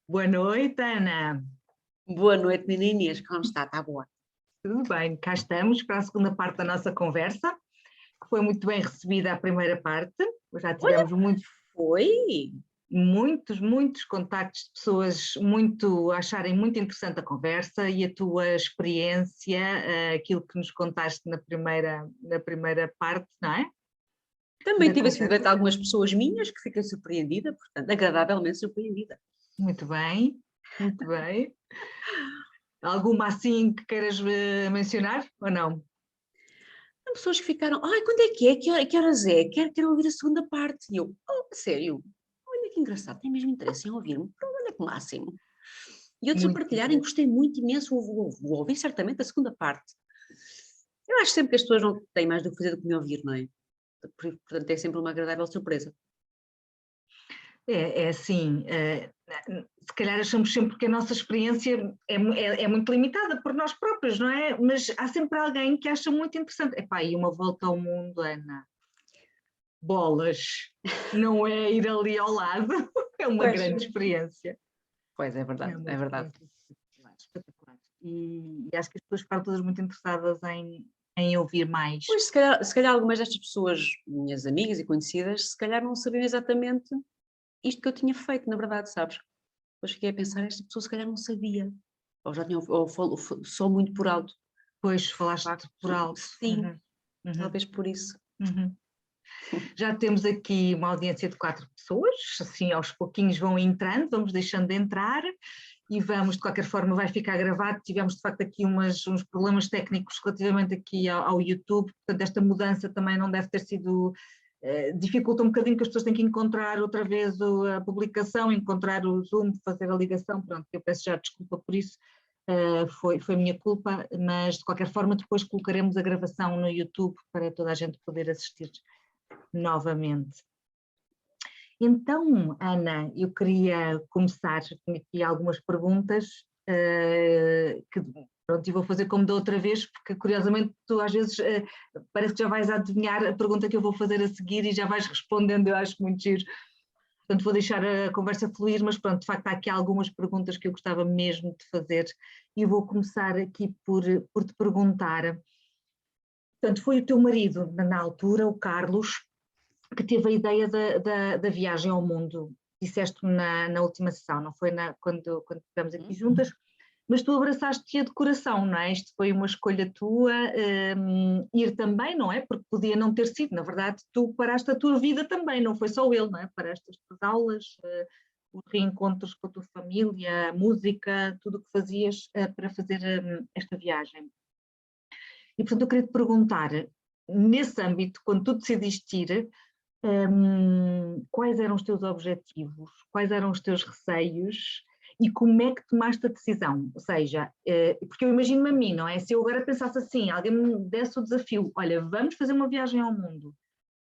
Boa noite, Ana. Boa noite, menina Inês, como está? Está boa? Tudo bem? Cá estamos para a segunda parte da nossa conversa, que foi muito bem recebida a primeira parte. Já tivemos Foi? muitos contactos de pessoas a acharem muito interessante a conversa e a tua experiência, aquilo que nos contaste na primeira parte, não é? Também Da tive esse conversa. feedback de algumas pessoas minhas que fiquei surpreendida, portanto, agradavelmente surpreendida. Muito bem, muito bem. Alguma assim que queiras mencionar ou não? Há pessoas que ficaram, ai, quando é que é? Que horas é? Quero ouvir a segunda parte. E eu, oh, sério? Olha que engraçado, tem mesmo interesse em ouvir-me? Olha que máximo. E outros a Muito partilharem, bem. gostei muito imenso, vou ouvir certamente a segunda parte. Eu acho sempre que as pessoas não têm mais do que fazer do que me ouvir, não é? Portanto, é sempre uma agradável surpresa. É assim, se calhar achamos sempre que a nossa experiência é muito limitada por nós próprios, não é? Mas há sempre alguém que acha muito interessante. Epá, e uma volta ao mundo, Ana, bolas, não é ir ali ao lado, é uma Pois. grande experiência. Pois, é É verdade, uma é verdade. experiência espetacular, espetacular. E acho que as pessoas ficaram todas muito interessadas em ouvir mais. Pois, se calhar algumas destas pessoas, minhas amigas e conhecidas, se calhar não sabiam exatamente isto que eu tinha feito, na verdade, sabes? Depois fiquei a pensar, esta pessoa se calhar não sabia, ou já tinha, ou falou só muito por alto. Pois De falaste por facto, alto. sim, Uhum, uhum, talvez por isso. uhum. Já temos aqui uma audiência de 4 pessoas, assim aos pouquinhos vão entrando, vamos deixando de entrar e vamos, de qualquer forma vai ficar gravado, tivemos de facto aqui uns problemas técnicos relativamente aqui ao YouTube, portanto esta mudança também não deve ter sido, dificulta um bocadinho que as pessoas têm que encontrar outra vez a publicação, encontrar o Zoom, fazer a ligação, pronto, eu peço já desculpa por isso, foi minha culpa, mas de qualquer forma depois colocaremos a gravação no YouTube para toda a gente poder assistir novamente. Então, Ana, eu queria começar, tinha aqui algumas perguntas que pronto, e vou fazer como da outra vez, porque curiosamente tu às vezes parece que já vais adivinhar a pergunta que eu vou fazer a seguir e já vais respondendo, eu acho muito giro. Portanto, vou deixar a conversa fluir, mas pronto, de facto há aqui algumas perguntas que eu gostava mesmo de fazer e vou começar aqui por te perguntar. Portanto, foi o teu marido, na altura, o Carlos, que teve a ideia da viagem ao mundo. Disseste-me na última sessão, não foi quando estivemos aqui juntas, mas tu abraçaste-te a decoração, não é? Isto foi uma escolha tua, ir também, não é? Porque podia não ter sido, na verdade, tu paraste a tua vida também, não foi só ele, não é? Paraste as tuas aulas, os reencontros com a tua família, a música, tudo o que fazias para fazer esta viagem. E, portanto, eu queria te perguntar, nesse âmbito, quando tu decidiste ir, quais eram os teus objetivos, quais eram os teus receios e como é que tomaste a decisão? Ou seja, porque eu imagino-me a mim, não é? Se eu agora pensasse assim, alguém me desse o desafio, olha, vamos fazer uma viagem ao mundo.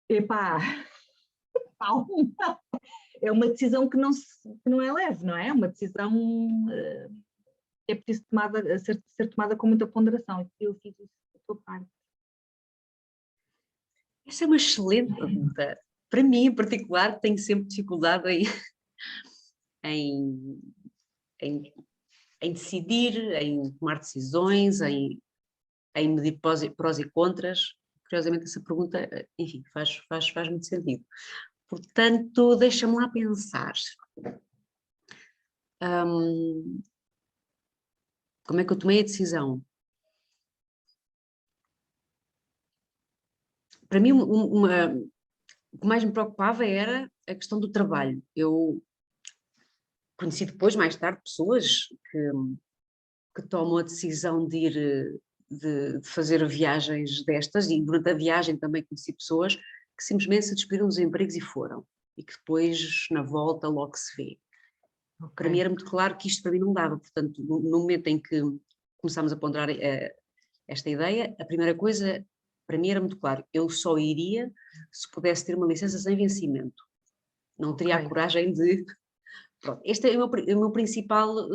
Epá, é uma decisão que não é leve, não é? É uma decisão que é preciso ser tomada com muita ponderação. Eu fiz isso da tua parte. Essa é uma excelente pergunta. Para mim, em particular, tenho sempre dificuldade em, em, em decidir, em tomar decisões, em medir prós e contras. Curiosamente, essa pergunta, enfim, faz muito sentido. Portanto, deixa-me lá pensar. Como é que eu tomei a decisão? Para mim, o que mais me preocupava era a questão do trabalho. Eu conheci depois, mais tarde, pessoas que tomam a decisão de ir, de fazer viagens destas, e durante a viagem também conheci pessoas que simplesmente se despediram dos empregos e foram, e que depois, na volta, logo se vê. Okay. Para mim era muito claro que isto para mim não dava, portanto, no momento em que começámos a ponderar esta ideia, a primeira coisa, para mim era muito claro, eu só iria se pudesse ter uma licença sem vencimento. Não teria a coragem de... Pronto, este é a minha principal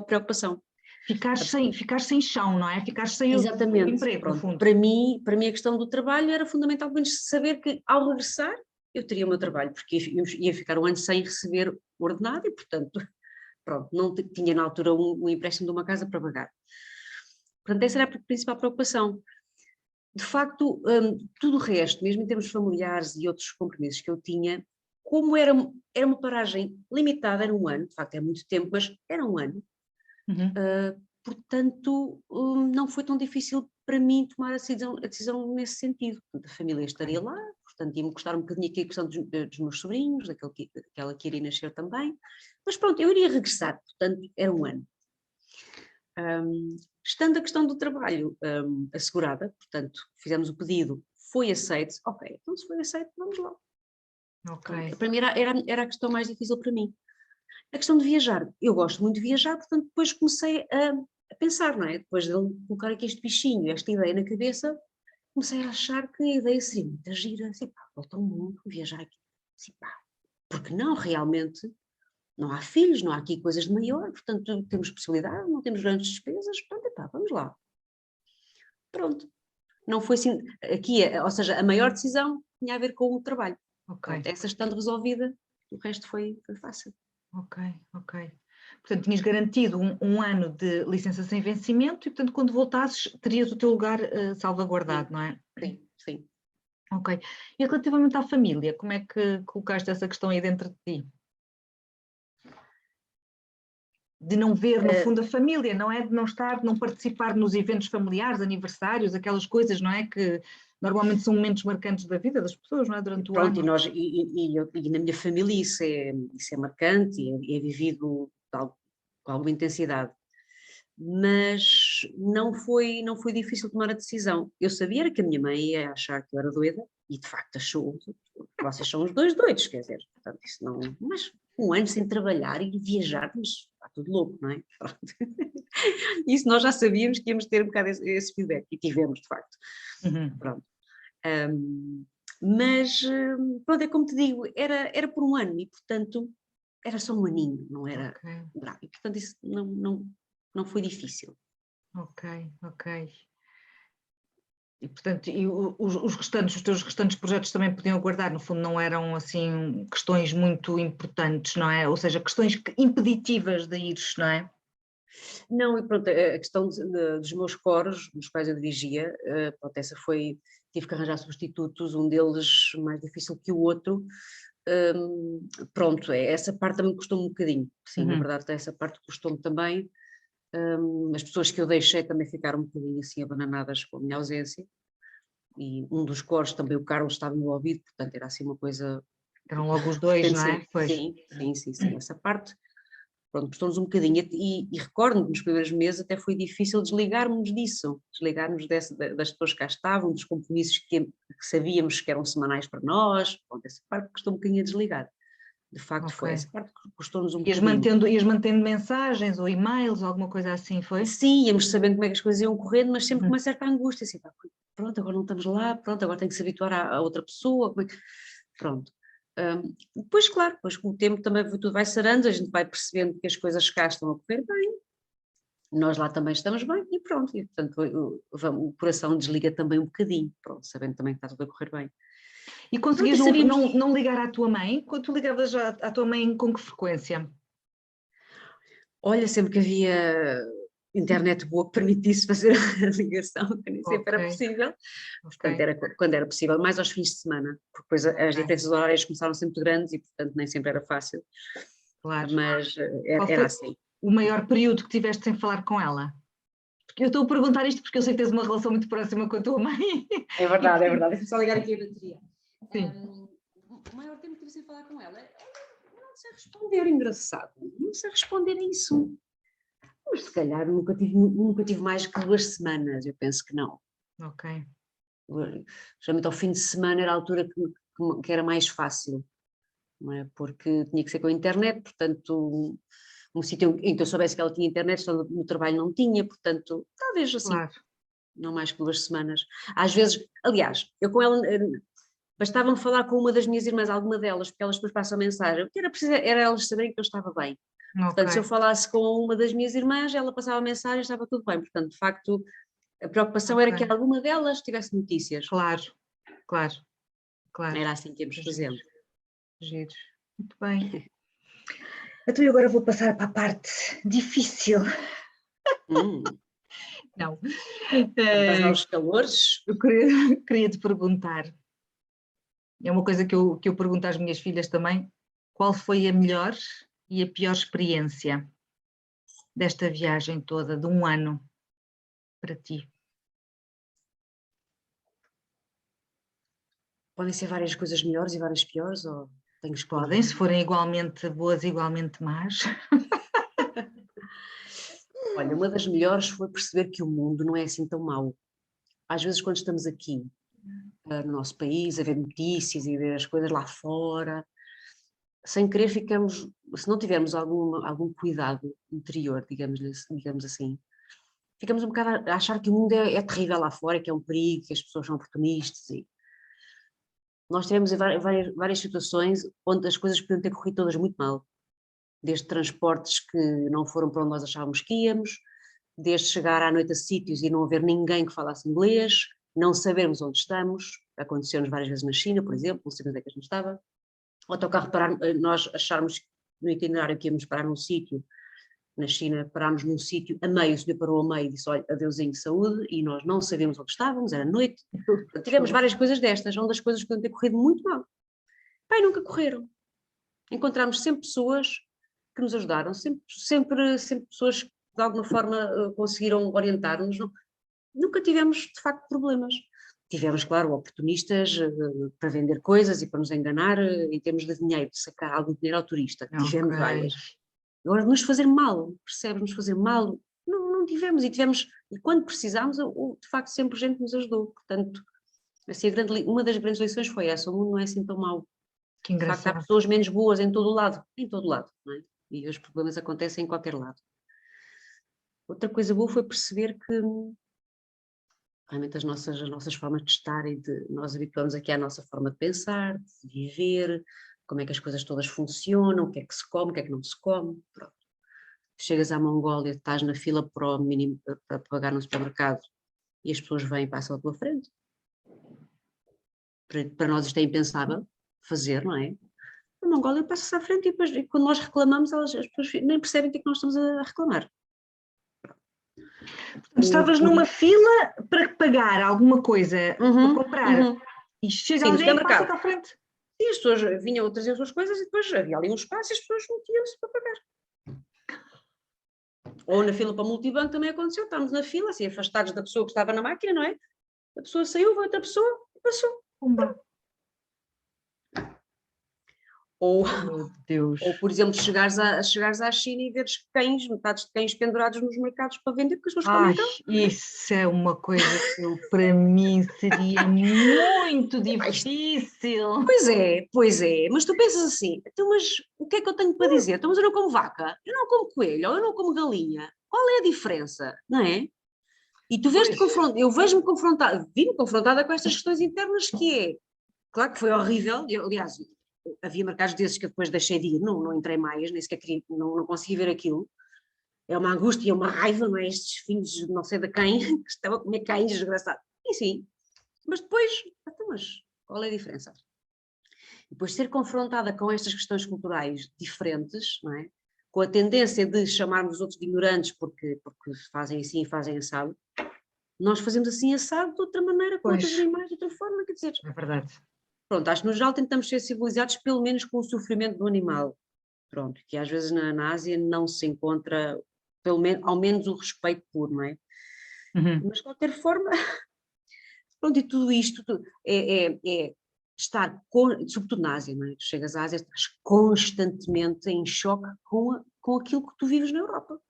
preocupação. Ficar sem chão, não é? Ficar sem Exatamente. o emprego, Pronto. no fundo. Para mim a questão do trabalho era fundamental, menos saber que ao regressar eu teria o meu trabalho, porque ia ficar um ano sem receber o ordenado e, portanto, pronto, não tinha na altura um empréstimo de uma casa para pagar. Portanto, essa era a principal preocupação. De facto, tudo o resto, mesmo em termos familiares e outros compromissos que eu tinha, como era uma paragem limitada, era um ano, de facto é muito tempo, mas era um ano, portanto não foi tão difícil para mim tomar a decisão nesse sentido. Portanto, a família estaria lá, portanto ia-me custar um bocadinho aqui a questão dos meus sobrinhos, daquela que iria nascer também, mas pronto, eu iria regressar, portanto era um ano. Estando a questão do trabalho assegurada, portanto, fizemos o pedido, foi aceito, ok, então se foi aceito, vamos lá. Ok. Para mim era a questão mais difícil para mim. A questão de viajar, eu gosto muito de viajar, portanto depois comecei a pensar, não é? Depois de ele colocar aqui este bichinho, esta ideia na cabeça, comecei a achar que a ideia seria muito gira, assim, pá, volta ao mundo, viajar aqui, assim, pá, porque não, realmente... Não há filhos, não há aqui coisas de maior, portanto temos possibilidade, não temos grandes despesas, portanto, epá, vamos lá. Pronto. Não foi assim, aqui, ou seja, a maior decisão tinha a ver com o trabalho. Ok. Pronto, essa estando resolvida, o resto foi fácil. Ok. Portanto, tinhas garantido um ano de licença sem vencimento e, portanto, quando voltasses, terias o teu lugar salvaguardado, não é? Sim. Ok. E relativamente à família, como é que colocaste essa questão aí dentro de ti? De não ver, no fundo, a família, não é? De não estar, de não participar nos eventos familiares, aniversários, aquelas coisas, não é? Que normalmente são momentos marcantes da vida das pessoas, não é? Durante o ano. E na minha família isso é marcante e é vivido com alguma intensidade. Mas não foi difícil tomar a decisão. Eu sabia que a minha mãe ia achar que eu era doida, e de facto achou, vocês são os dois doidos, quer dizer, portanto, isso não, mas um ano sem trabalhar e viajar, mas está tudo louco, não é? Isso nós já sabíamos que íamos ter um bocado esse feedback, e tivemos, de facto. Pronto. Mas, pronto, é como te digo, era por um ano, e portanto, era só um aninho, não era bravo, e portanto isso não foi difícil. Ok. E, portanto, os teus restantes projetos também podiam aguardar, no fundo não eram assim questões muito importantes, não é? Ou seja, questões impeditivas de ires, não é? Não, e pronto, a questão dos meus coros, dos quais eu dirigia, pronto, tive que arranjar substitutos, um deles mais difícil que o outro, pronto, essa parte também custou-me um bocadinho, sim, na verdade essa parte custou-me também, as pessoas que eu deixei também ficaram um bocadinho assim abananadas com a minha ausência, e um dos coros também, o Carlos, estava no ouvido, portanto era assim uma coisa... Eram logo os dois, não é? Pois. Sim, essa parte, pronto, custou-nos um bocadinho, e recordo-me que nos primeiros meses até foi difícil desligarmos disso, desligarmos das pessoas que cá estavam, dos compromissos que sabíamos que eram semanais para nós, pronto, essa parte custou um bocadinho a desligar. De facto foi, essa parte custou-nos um bocadinho. Ias mantendo mensagens ou e-mails ou alguma coisa assim, foi? Sim, íamos sabendo como é que as coisas iam correndo, mas sempre com uma certa angústia, assim, pronto, agora não estamos lá, pronto, agora tenho que se habituar a outra pessoa, pronto. Depois, claro, depois com o tempo também tudo vai sarando, a gente vai percebendo que as coisas cá estão a correr bem, nós lá também estamos bem e pronto, e portanto o coração desliga também um bocadinho, pronto, sabendo também que está tudo a correr bem. E conseguias não ligar à tua mãe? Quando tu ligavas à tua mãe, com que frequência? Olha, sempre que havia internet boa que permitisse fazer a ligação, que nem sempre era possível. Portanto, era quando era possível, mais aos fins de semana, porque depois as diferenças horárias começaram a ser muito grandes e, portanto, nem sempre era fácil. Claro. Mas era assim. O maior período que tiveste sem falar com ela? Porque eu estou a perguntar isto porque eu sei que tens uma relação muito próxima com a tua mãe. É verdade. Deixa-me só ligar aqui a bateria. Sim. O maior tempo que tive sem falar com ela não sei responder, engraçado. Não sei responder a isso. Mas se calhar nunca tive mais que 2 semanas, eu penso que não. Ok. Geralmente ao fim de semana era a altura que era mais fácil, não é? Porque tinha que ser com a internet, portanto, um sítio em que eu soubesse que ela tinha internet, só no trabalho não tinha, portanto, talvez assim, claro. Não mais que 2 semanas. Às vezes, aliás, eu com ela, bastava-me falar com uma das minhas irmãs, alguma delas, porque elas depois passam a mensagem, o que era preciso era elas saberem que eu estava bem. Okay. Portanto, se eu falasse com uma das minhas irmãs, ela passava a mensagem, estava tudo bem, portanto, de facto, a preocupação era que alguma delas tivesse notícias. Claro. claro. Era assim que íamos fazendo. Giro. Muito bem. Então eu agora vou passar para a parte difícil. Não. Estás aos calores? Eu queria te perguntar, é uma coisa que eu pergunto às minhas filhas também, qual foi a melhor e a pior experiência desta viagem toda, de um ano, para ti? Podem ser várias coisas melhores e várias piores, ou tenho que escolher? Podem, se forem igualmente boas, igualmente más. Olha, uma das melhores foi perceber que o mundo não é assim tão mau. Às vezes, quando estamos aqui, no nosso país, a ver notícias e ver as coisas lá fora, sem querer ficamos, se não tivermos algum cuidado interior, digamos assim, ficamos um bocado a achar que o mundo é terrível lá fora, que é um perigo, que as pessoas são oportunistas. E nós tivemos várias situações onde as coisas podiam ter corrido todas muito mal. Desde transportes que não foram para onde nós achávamos que íamos, desde chegar à noite a sítios e não haver ninguém que falasse inglês, não sabermos onde estamos, aconteceu-nos várias vezes na China, por exemplo, não sabemos onde é que a gente estava, o autocarro parar, nós acharmos no itinerário que íamos parar num sítio, na China parámos num sítio, a meio, o senhor parou a meio e disse, olha, adeusinho de saúde, e nós não sabíamos onde estávamos, era noite, tivemos várias coisas destas, onde as coisas podiam ter corrido muito mal. Pai, nunca correram. Encontramos sempre pessoas que nos ajudaram, sempre pessoas que de alguma forma conseguiram orientar-nos. Nunca tivemos, de facto, problemas. Tivemos, claro, oportunistas para vender coisas e para nos enganar em termos de dinheiro, de sacar algum dinheiro ao turista. Tivemos várias. Agora, de nos fazer mal, percebes? Nos fazer mal, não tivemos. E quando precisámos, de facto, sempre gente nos ajudou. Portanto, assim, uma das grandes lições foi essa: o mundo não é assim tão mau. Que engraçado. De facto, há pessoas menos boas em todo o lado, não é? E os problemas acontecem em qualquer lado. Outra coisa boa foi perceber que realmente as nossas formas de estar e nós habituamos aqui à nossa forma de pensar, de viver, como é que as coisas todas funcionam, o que é que se come, o que é que não se come. Pronto. Chegas à Mongólia, estás na fila para o mínimo para pagar no supermercado e as pessoas vêm e passam à tua frente. Para nós isto é impensável fazer, não é? A Mongólia passa-se à frente e depois, quando nós reclamamos, as pessoas nem percebem o que é que nós estamos a reclamar. Estavas numa fila para pagar alguma coisa, para comprar, e chega alguém e passa-te à frente. E as pessoas vinham trazer as suas coisas e depois havia ali um espaço e as pessoas metiam-se para pagar. Ou na fila para o multibanco também aconteceu, estávamos na fila, assim, afastados da pessoa que estava na máquina, não é? A pessoa saiu, veio outra pessoa e passou. Ou, por exemplo, chegares à China e veres cães, metades de cães pendurados nos mercados para vender, porque as pessoas comem cão. Isso é uma coisa que para mim seria muito difícil. Pois é, mas tu pensas assim, então, mas o que é que eu tenho para dizer? Então, mas eu não como vaca, eu não como coelho, ou eu não como galinha, qual é a diferença, não é? E tu vês-te confrontada, eu vi-me confrontada com estas questões internas que é, claro que foi horrível, aliás, havia mercados desses que eu depois deixei de ir, não entrei mais, nem sequer queria, não consegui ver aquilo. É uma angústia, é uma raiva, não é? Estes filhos de não sei de quem, que estavam a comer cães, desgraçado. E sim, mas depois, mas qual é a diferença? E depois ser confrontada com estas questões culturais diferentes, não é? Com a tendência de chamarmos os outros de ignorantes porque fazem assim e fazem assado, nós fazemos assim assado de outra maneira, com outros animais, de outra forma, quer dizer... É verdade. Pronto, acho que no geral tentamos ser civilizados pelo menos com o sofrimento do animal. Pronto, que às vezes na Ásia não se encontra, ao menos o respeito puro, não é? Mas de qualquer forma, pronto, e tudo isto é estar, sobretudo na Ásia, não é? Tu chegas à Ásia, estás constantemente em choque com aquilo que tu vives na Europa.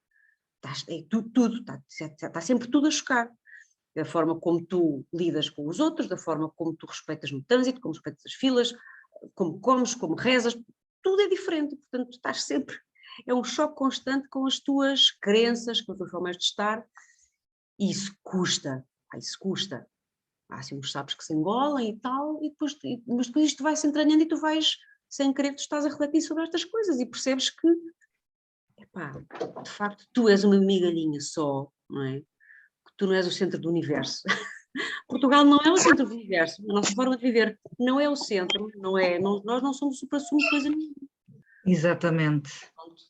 Está sempre tudo a chocar. Da forma como tu lidas com os outros, da forma como tu respeitas no trânsito, como respeitas as filas, como comes, como rezas, tudo é diferente, portanto tu estás sempre, é um choque constante com as tuas crenças, com as tuas formas de estar, e isso custa. Há assim uns sapos que se engolem e tal, mas depois isto vai se entranhando e tu vais, sem querer, tu estás a refletir sobre estas coisas e percebes que, epá, de facto tu és uma migalhinha só, não é? Tu não és o centro do universo. Portugal não é o centro do universo, a nossa forma de viver não é o centro, nós não somos o supra-sumo de coisa nenhuma. Exatamente.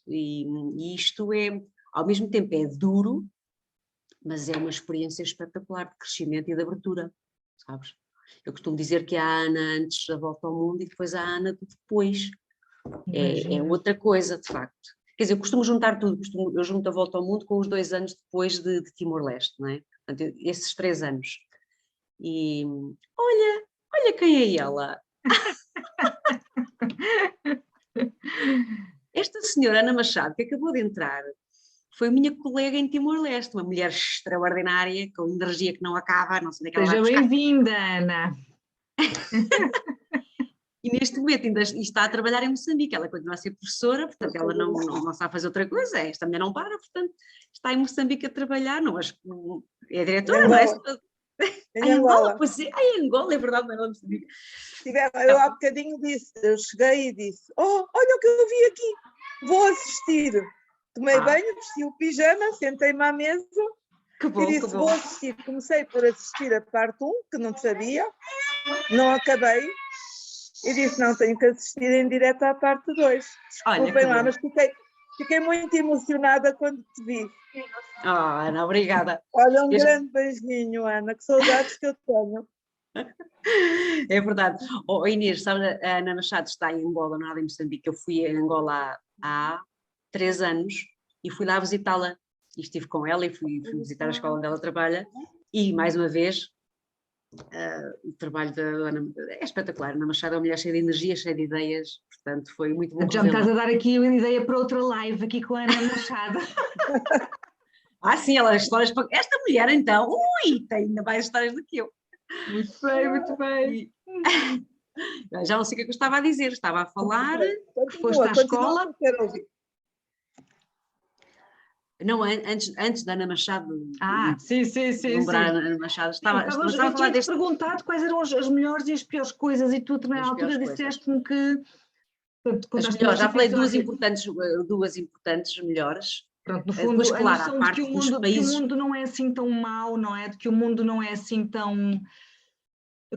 E isto é, ao mesmo tempo é duro, mas é uma experiência espetacular de crescimento e de abertura, sabes? Eu costumo dizer que há a Ana antes da volta ao mundo e depois há a Ana de depois. É outra coisa, de facto. Quer dizer, eu costumo juntar tudo, eu junto a volta ao mundo com os 2 anos depois de Timor-Leste, não é? Portanto, esses 3 anos. E olha quem é ela. Esta senhora Ana Machado, que acabou de entrar, foi minha colega em Timor-Leste, uma mulher extraordinária, com energia que não acaba, não sei onde é que ela vai Seja buscar. bem-vinda, Ana. E neste momento ainda está a trabalhar em Moçambique, ela continua a ser professora, portanto ela não sabe fazer outra coisa, esta mulher não para, portanto está em Moçambique a trabalhar, não acho que é diretora, não é? Em Angola, pois é, em Angola, é verdade, não é Moçambique. Eu há bocadinho disse, eu cheguei e disse, olha o que eu vi aqui, vou assistir. Tomei banho, vesti o pijama, sentei-me à mesa e disse, vou assistir. Comecei por assistir a parte 1, que não sabia, não acabei, e disse, não, tenho que assistir em direto à parte 2. Desculpem lá, mas fiquei muito emocionada quando te vi. Ana, obrigada. Olha, grande beijinho, Ana, que saudades que eu tenho. É verdade. Inês, sabe, a Ana Machado está em Angola, nada em Moçambique. Eu fui a Angola há 3 anos e fui lá visitá-la. E estive com ela e fui visitar a escola onde ela trabalha. E, mais uma vez, o trabalho da Ana é espetacular. Ana Machado é uma mulher cheia de energia, cheia de ideias. Portanto, foi muito bom. Já me estás a dar aqui uma ideia para outra live aqui com a Ana Machado. Sim, ela histórias para... Esta mulher, então, tem ainda mais histórias do que eu. Muito bem, muito bem. Já não sei o que eu estava a dizer, estava a falar. Foste à escola? Não, antes da Ana Machado. Sim. Lembrar a Ana Machado. Estava a falar deste... perguntado quais eram as melhores e as piores coisas, e tu também à altura disseste-me que. As melhores, já falei duas importantes melhores. Pronto, no fundo, depois, claro, a noção de que o mundo não é assim tão mau, não é? De que o mundo não é assim tão.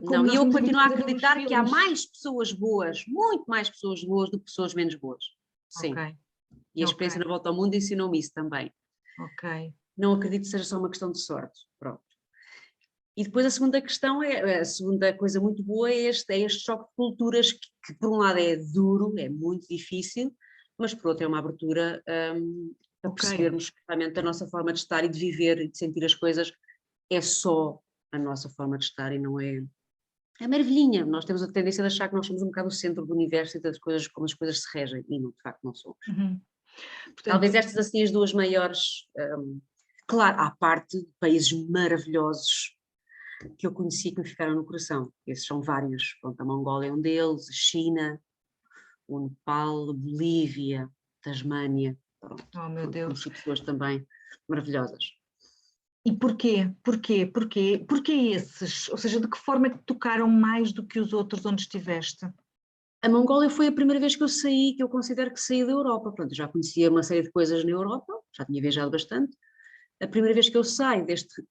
Não, e eu continuo a acreditar que há mais pessoas boas, muito mais pessoas boas do que pessoas menos boas. Sim. Okay. E a experiência na volta ao mundo ensinou-me isso também. Ok. Não acredito que seja só uma questão de sorte. Pronto. E depois a segunda questão a segunda coisa muito boa é este choque de culturas que por um lado é duro, é muito difícil, mas por outro é uma abertura para percebermos que realmente a nossa forma de estar e de viver e de sentir as coisas é só a nossa forma de estar e não é a maravilhinha. Nós temos a tendência de achar que nós somos um bocado o centro do universo e das coisas, como as coisas se regem, e não, de facto não somos. Uhum. Portanto, talvez estas assim as duas maiores, claro, à parte de países maravilhosos que eu conheci que me ficaram no coração. Esses são vários. Pronto, a Mongólia é um deles, a China, o Nepal, a Bolívia, Tasmânia. Pronto, meu Deus. Conheci pessoas também maravilhosas. E porquê? Porquê esses? Ou seja, de que forma é que tocaram mais do que os outros onde estiveste? A Mongólia foi a primeira vez que eu saí, que eu considero que saí da Europa. Pronto, eu já conhecia uma série de coisas na Europa, já tinha viajado bastante. A primeira vez que eu saio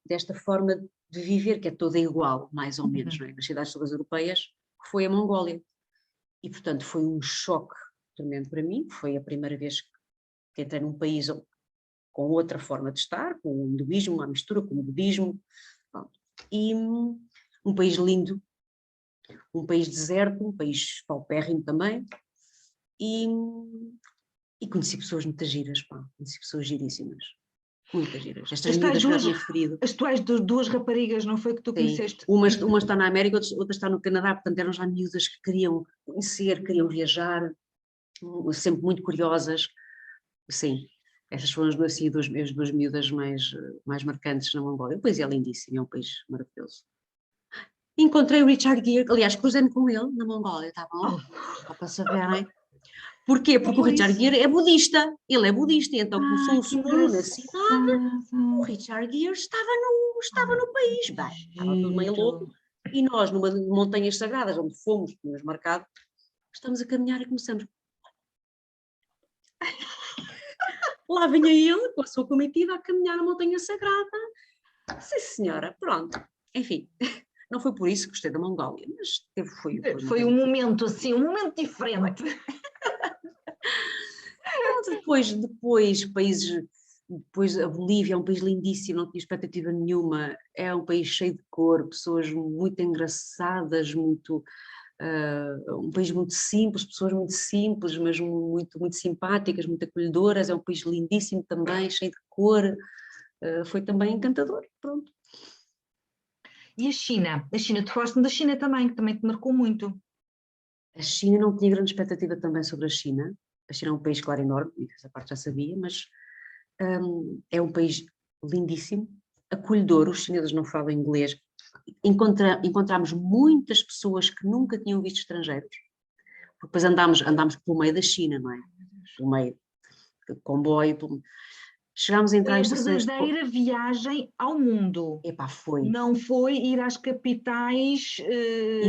desta forma de viver, que é toda igual, mais ou menos, não é? Nas cidades todas europeias, foi a Mongólia. E, portanto, foi um choque tremendo para mim. Foi a primeira vez que entrei num país com outra forma de estar, com o hinduísmo, uma mistura com o budismo. Pronto. E um país lindo, um país deserto, um país paupérrimo também. E conheci pessoas muito giras, conheci pessoas giríssimas. Muitas giras. Estas miúdas que já tinha referido. As tuas duas raparigas, não foi que tu conheceste? Uma está na América, outra está no Canadá, portanto eram já miúdas que queriam conhecer, queriam viajar, sempre muito curiosas. Sim, essas foram as duas miúdas mais marcantes na Mongólia. O país é lindíssimo, é um país maravilhoso. Encontrei o Richard Gere, aliás, cruzei-me com ele na Mongólia, está bom? Só para saberem. Porquê? Porque o Richard Gere é budista, ele é budista, e então começou um seguro na cidade, o Richard Gere estava no país, bem, estava tudo meio louco, e nós numa montanhas sagradas, onde fomos, tínhamos marcado, estamos a caminhar e começamos. Lá vinha ele, com a sua comitiva, a caminhar na montanha sagrada. Sim senhora, pronto. enfim, não foi por isso que gostei da Mongólia, mas foi um momento assim, um momento diferente. Depois a Bolívia é um país lindíssimo, não tinha expectativa nenhuma, é um país cheio de cor, pessoas muito engraçadas, um país muito simples, pessoas muito simples, mas muito, muito simpáticas, muito acolhedoras, é um país lindíssimo também, cheio de cor, foi também encantador, pronto. E a China? Tu falaste da China também, que também te marcou muito. A China, não tinha grande expectativa também sobre a China é um país, claro, enorme, essa parte já sabia, mas é um país lindíssimo, acolhedor, os chineses não falam inglês, encontramos muitas pessoas que nunca tinham visto estrangeiros, depois andámos pelo meio da China, não é? Pelo meio, comboio, chegámos a entrar em estações... Foi a verdadeira viagem ao mundo. Epá, foi. Não foi ir às capitais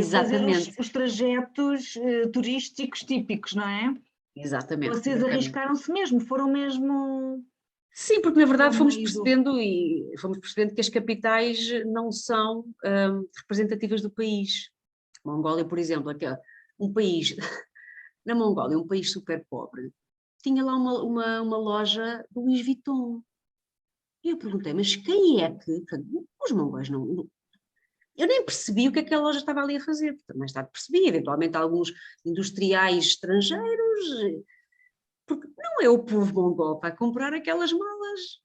fazer os trajetos turísticos típicos, não é? Exatamente. Vocês arriscaram-se mesmo, foram mesmo... Sim, porque na verdade fomos percebendo que as capitais não são representativas do país. Mongólia, por exemplo, um país, na Mongólia, um país super pobre, tinha lá uma loja do Louis Vuitton. E eu perguntei, mas quem é que... Os mongóis não... Eu nem percebi o que aquela loja estava ali a fazer, mais tarde percebi, eventualmente alguns industriais estrangeiros... Porque não é o povo mongol para comprar aquelas malas,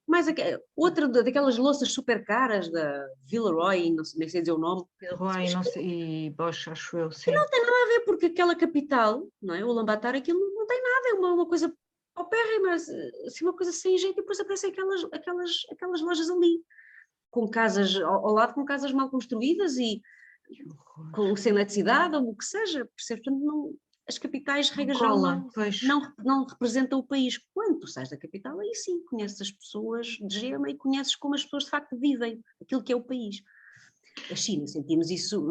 outra daquelas louças super caras da Villeroy, nem sei dizer o nome. Villeroy, não sei, e Bosch, acho eu, sim. Que não tem nada a ver, porque aquela capital, não é? O Ulaanbaatar, aquilo não tem nada, é uma coisa paupérrima, assim, uma coisa sem jeito, e depois aparecem aquelas lojas ali, com casas ao lado, com casas mal construídas e sem eletricidade, ou o que seja, percebes? Portanto, não... As capitais, regra geral, não representam o país. Quando tu sais da capital, aí sim, conheces as pessoas de gema e conheces como as pessoas de facto vivem, aquilo que é o país. A China, sentimos isso,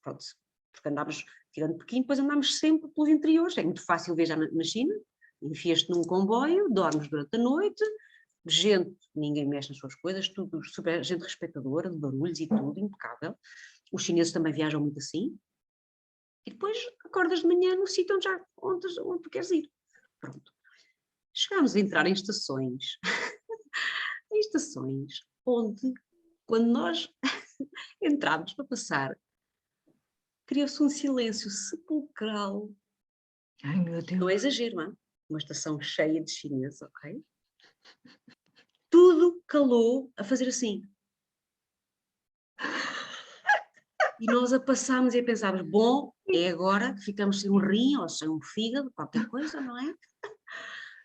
pronto, porque andámos, tirando Pequim, depois andámos sempre pelos interiores. É muito fácil viajar na China, enfias-te num comboio, dormes durante a noite, gente, ninguém mexe nas suas coisas, tudo super, gente respeitadora, de barulhos e tudo, impecável. Os chineses também viajam muito assim. E depois acordas de manhã no sítio onde tu queres ir. Pronto. Chegámos a entrar em estações, onde, quando nós entrávamos para passar, criou-se um silêncio sepulcral. Ai, meu Deus. Não é exagero, não é? Uma estação cheia de chineses, ok? Tudo calou a fazer assim. E nós a passámos e a pensávamos, bom, é agora que ficamos sem um rim ou sem um fígado, qualquer coisa, não é?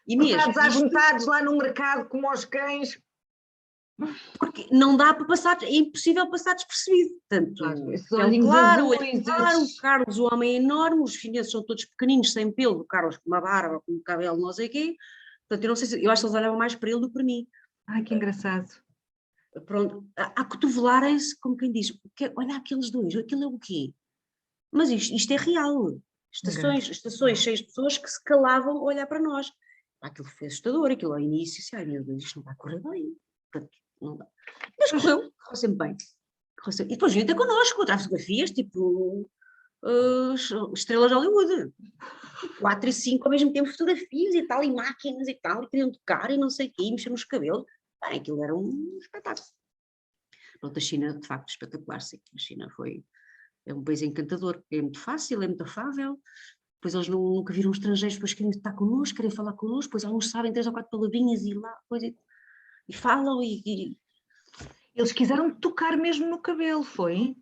E mesmo à vontade lá no mercado como aos cães. Porque não dá para passar, é impossível passar despercebido. Portanto, o Carlos, o homem é enorme, os chineses são todos pequeninos, sem pelo, o Carlos com uma barba, com um cabelo, não sei o quê. Portanto, eu não sei eu acho que eles olhavam mais para ele do que para mim. Ai, que engraçado. Pronto, a cotovelarem-se, como quem diz, olha aqueles dois, aquilo é o quê? Mas isto é real. Estações cheias de pessoas que se calavam a olhar para nós. Aquilo foi assustador, aquilo ao início, assim, ai meu Deus, isto não vai correr bem. Portanto, não dá. Mas correu sempre bem. E depois vinha até connosco, a tirar fotografias, tipo estrelas de Hollywood. 4 e 5 ao mesmo tempo, fotografias e tal, e máquinas e tal, e queriam tocar e não sei o quê, e mexer nos cabelos. Bem, aquilo era um espetáculo. Pronto, a China, de facto, espetacular, sim. A China é um país encantador, é muito fácil, é muito afável. Depois eles nunca viram estrangeiros, depois querem estar connosco, querem falar connosco, depois alguns sabem 3 ou 4 palavrinhas e lá, depois, e falam e... Eles quiseram tocar mesmo no cabelo, foi?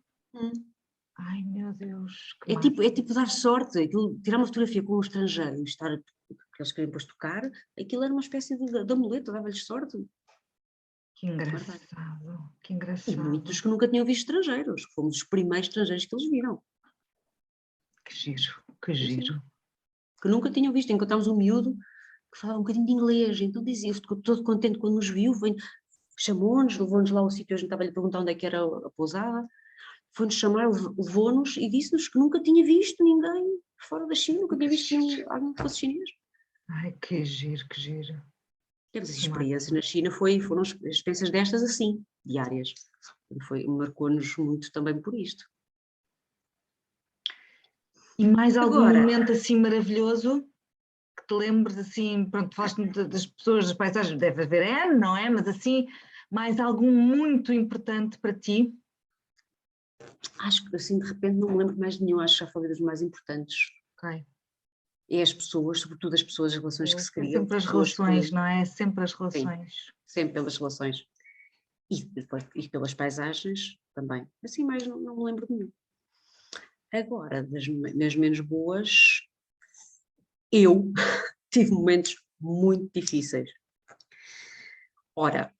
Ai, meu Deus. É tipo dar sorte, tirar uma fotografia com um estrangeiro e estar, porque eles queriam depois tocar, aquilo era uma espécie de amuleto, dava-lhes sorte. Que engraçado, que engraçado. E muitos que nunca tinham visto estrangeiros, fomos os primeiros estrangeiros que eles viram. Que giro, que giro. Que nunca tinham visto, encontramos um miúdo que falava um bocadinho de inglês, então dizia, ficou todo contente quando nos viu, chamou-nos, levou-nos lá ao sítio, a gente estava-lhe a perguntar onde é que era a pousada, foi-nos chamar, levou-nos e disse-nos que nunca tinha visto ninguém fora da China, nunca tinha visto alguém que fosse chinês. Ai, que giro, que giro. Temos as experiências na China, foram experiências destas assim, diárias. Marcou-nos muito também por isto. E mais algum Agora, momento assim maravilhoso que te lembres assim, pronto, falaste das pessoas, das paisagens, deve haver N, não é? Mas assim, mais algum muito importante para ti? acho que assim de repente não me lembro mais de nenhum, acho que já falei dos mais importantes. Ok. É as pessoas, sobretudo as pessoas, as relações que se criam. Sempre as relações, não é? Sempre as relações. Sim, sempre pelas relações. E pelas paisagens também. Assim mais não me lembro de nenhum. Agora, das menos boas, eu tive momentos muito difíceis. Ora,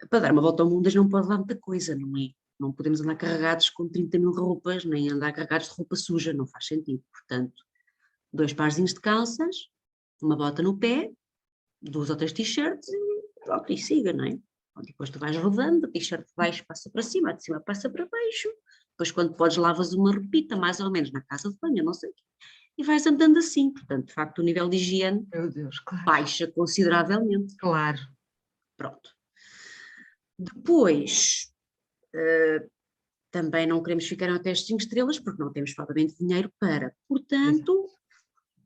para dar uma volta ao mundo não pode dar muita coisa, não é? Não podemos andar carregados com 30 mil roupas, nem andar carregados de roupa suja, não faz sentido. Portanto, 2 parzinhos de calças, uma bota no pé, 2 ou 3 t-shirts e siga, não é? Depois tu vais rodando, a t-shirt de baixo passa para cima, a de cima passa para baixo, depois quando podes lavas uma roupita, mais ou menos, na casa de banho, não sei o quê, e vais andando assim. Portanto, de facto, o nível de higiene Meu Deus, claro. baixa consideravelmente. Claro. Pronto. Depois, também não queremos ficar em hotéis de 5 estrelas, porque não temos propriamente dinheiro para. Portanto,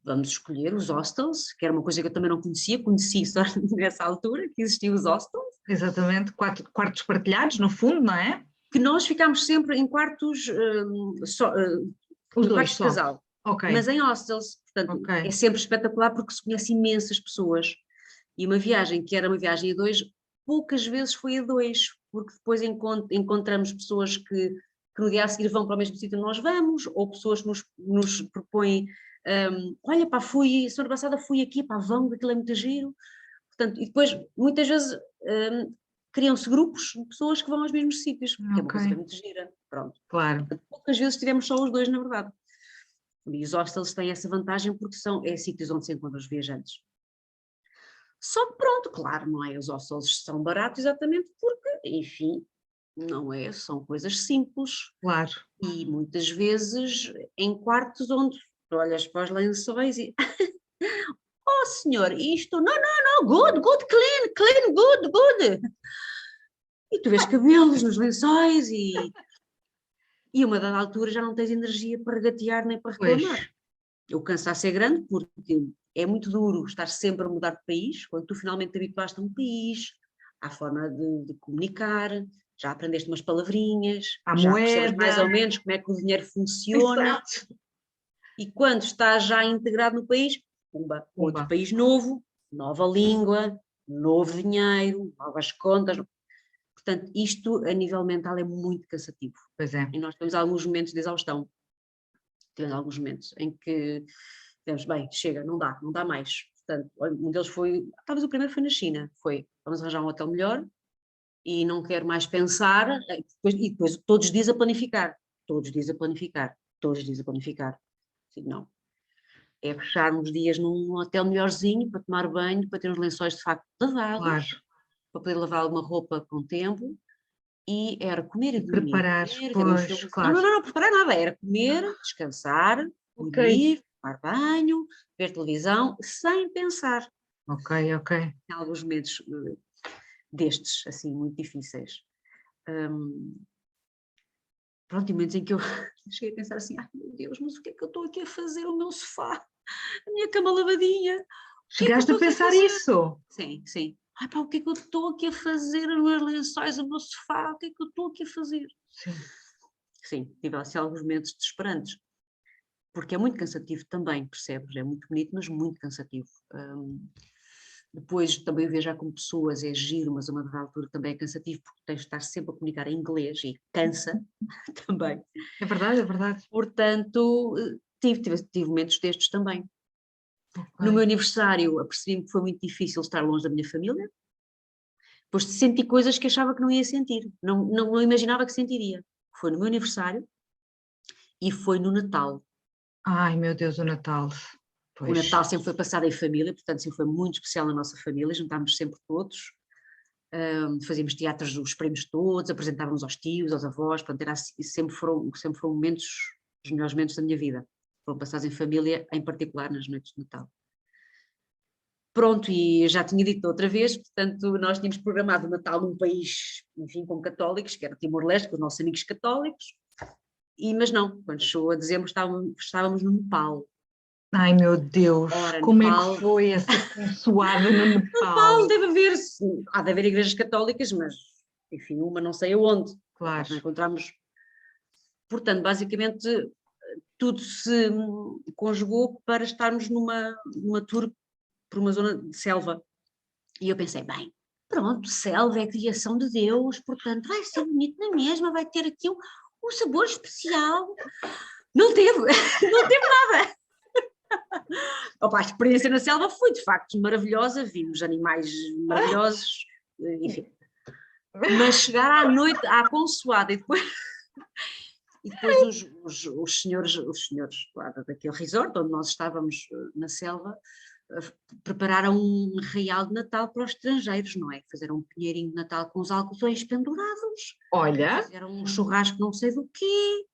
vamos escolher os hostels, que era uma coisa que eu também não conheci só nessa altura, que existiam os hostels. Exatamente, quartos partilhados, no fundo, não é? Que nós ficámos sempre em quartos, Os dois quartos de só. casal, Ok. mas em hostels. Portanto, Ok. é sempre espetacular porque se conhece imensas pessoas. E uma viagem que era uma viagem a 2, poucas vezes foi a 2, porque depois encontramos pessoas que no dia a seguir vão para o mesmo sítio onde nós vamos, ou pessoas que nos propõem, olha pá, semana passada fui aqui, pá, vão, aquilo é muito giro. Portanto, e depois, muitas vezes, criam-se grupos de pessoas que vão aos mesmos sítios, que é uma coisa que é muito gira. Pronto. Claro. Portanto, poucas vezes tivemos só os 2, na verdade. E os hostels têm essa vantagem porque são sítios onde se encontram os viajantes. Só que pronto, claro, não é? Os hostels são baratos exatamente porque, enfim, não é? São coisas simples. Claro. E muitas vezes em quartos onde tu olhas para os lençóis e oh senhor, isto, não, good, clean, good. E tu vês cabelos nos lençóis e a uma dada altura já não tens energia para regatear nem para reclamar. Pois. O cansaço é grande porque é muito duro estar sempre a mudar de país, quando tu finalmente te habituaste a um país, à forma de comunicar, já aprendeste umas palavrinhas, A já percebes mais moeda. ou menos como é que o dinheiro funciona. Exato. E quando estás já integrado no país, outro país novo, nova língua, novo dinheiro, novas contas. Portanto, isto a nível mental é muito cansativo. Pois é. E nós temos alguns momentos de exaustão. Temos alguns momentos em que temos, bem, chega, não dá mais. Portanto, um deles foi, talvez o primeiro foi na China, vamos arranjar um hotel melhor e não quero mais pensar, e depois todos os dias a planificar. Assim, não. É fecharmos dias num hotel melhorzinho para tomar banho, para ter uns lençóis de facto lavados, Claro. para poder lavar alguma roupa com tempo, e era comer e dormir. Preparar, Comer, ver um pois, filme. claro. Não, preparar nada, era comer, descansar, dormir, tomar banho, ver televisão, sem pensar. Ok. Em alguns momentos destes, assim, muito difíceis. Pronto, em momentos em que eu cheguei a pensar assim, ai meu Deus, mas o que é que eu estou aqui a fazer? O meu sofá, a minha cama lavadinha. Chegaste a pensar isso? Sim. Ai pá, o que é que eu estou aqui a fazer? Os meus lençóis, o meu sofá, o que é que eu estou aqui a fazer? Sim, tive assim alguns momentos desesperantes. Porque é muito cansativo também, percebes? É muito bonito, mas muito cansativo. Depois também viajar com pessoas é giro, mas a uma dada altura também é cansativo porque tens de estar sempre a comunicar em inglês e cansa também. É verdade. Portanto, tive momentos destes também. Okay. No meu aniversário apercebi-me que foi muito difícil estar longe da minha família, depois senti coisas que achava que não ia sentir, não imaginava que sentiria. Foi no meu aniversário e foi no Natal. Ai meu Deus, o Natal. Pois. O Natal sempre foi passado em família, portanto sempre foi muito especial na nossa família, juntámos sempre todos, fazíamos teatros dos primos todos, apresentávamos aos tios, aos avós, portanto sempre foram momentos, os melhores momentos da minha vida, foram passados em família, em particular nas noites de Natal. Pronto, e já tinha dito outra vez, portanto, nós tínhamos programado o Natal num país, enfim, com católicos, que era Timor-Leste, com os nossos amigos católicos, mas não, quando chegou a dezembro estávamos no Nepal. Ai meu Deus, Ora, como Nepal, é que foi essa consoada no Nepal? Nepal há de haver igrejas católicas, mas, enfim, uma não sei aonde. Claro. Nós não encontramos. Portanto, basicamente, tudo se conjugou para estarmos numa tour por uma zona de selva. E eu pensei, bem, pronto, selva é a criação de Deus, portanto vai ser bonito na mesma, vai ter aqui um sabor especial. Não teve, não teve nada. Opa, a experiência na selva foi de facto maravilhosa, vimos animais maravilhosos, enfim. Mas chegar à noite à consoada e depois os senhores lá daquele resort onde nós estávamos na selva prepararam um arraial de Natal para os estrangeiros, não é? Fizeram um pinheirinho de Natal com os algodões pendurados. Olha. Fizeram um churrasco não sei do quê.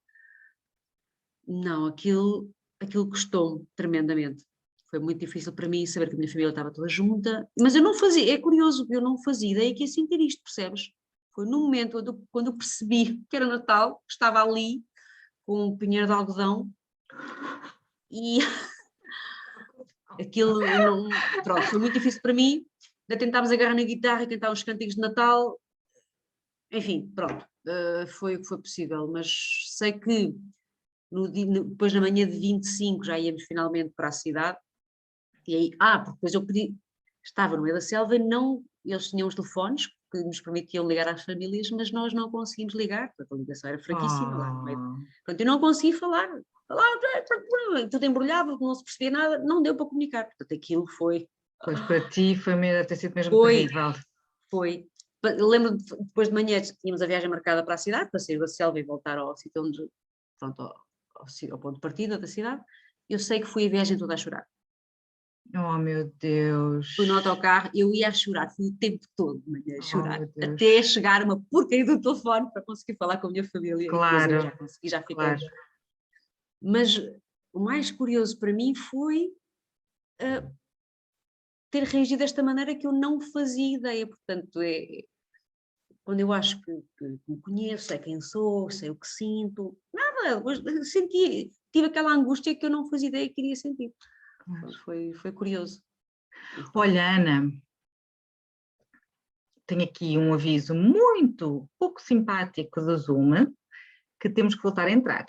Não, aquilo custou-me tremendamente. Foi muito difícil para mim saber que a minha família estava toda junta. Mas eu não fazia, é curioso, eu não fazia ideia que ia sentir isto, percebes? Foi no momento quando eu percebi que era Natal, estava ali com um pinheiro de algodão e aquilo, pronto, foi muito difícil para mim. Ainda tentámos agarrar na guitarra e cantar uns cantigos de Natal. Enfim, pronto, foi o que foi possível. Mas sei que depois na manhã de 25 já íamos finalmente para a cidade. E aí, porque depois eu pedi, estava no meio da selva e eles tinham os telefones que nos permitiam ligar às famílias, mas nós não conseguimos ligar, porque a ligação era fraquíssima lá no meio. Portanto, eu não consegui falar, tudo embrulhava, não se percebia nada, não deu para comunicar, portanto aquilo foi... Pois para ti deve ter sido mesmo terrível. Foi. Eu lembro depois de manhã tínhamos a viagem marcada para a cidade, para sair da selva e voltar ao sítio onde, pronto, ao ponto de partida da cidade. Eu sei que fui a viagem toda a chorar. Oh meu Deus. Fui no autocarro, eu ia a chorar, fui o tempo todo de manhã a chorar, até chegar uma porcaria do telefone para conseguir falar com a minha família. Claro. Eu já consegui, já fiquei. Claro. Mas o mais curioso para mim foi ter reagido desta maneira que eu não fazia ideia. Portanto, quando eu acho que me conheço, sei quem sou, sei o que sinto, nada, tive aquela angústia que eu não fazia ideia que iria sentir. Foi curioso. Olha, Ana, tenho aqui um aviso muito pouco simpático do Zoom, que temos que voltar a entrar.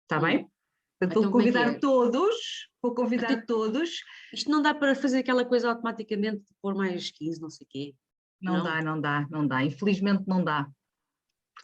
Está bem? Portanto, vou convidar todos. Isto não dá para fazer aquela coisa automaticamente de pôr mais 15, não sei o quê. Não dá. Infelizmente não dá.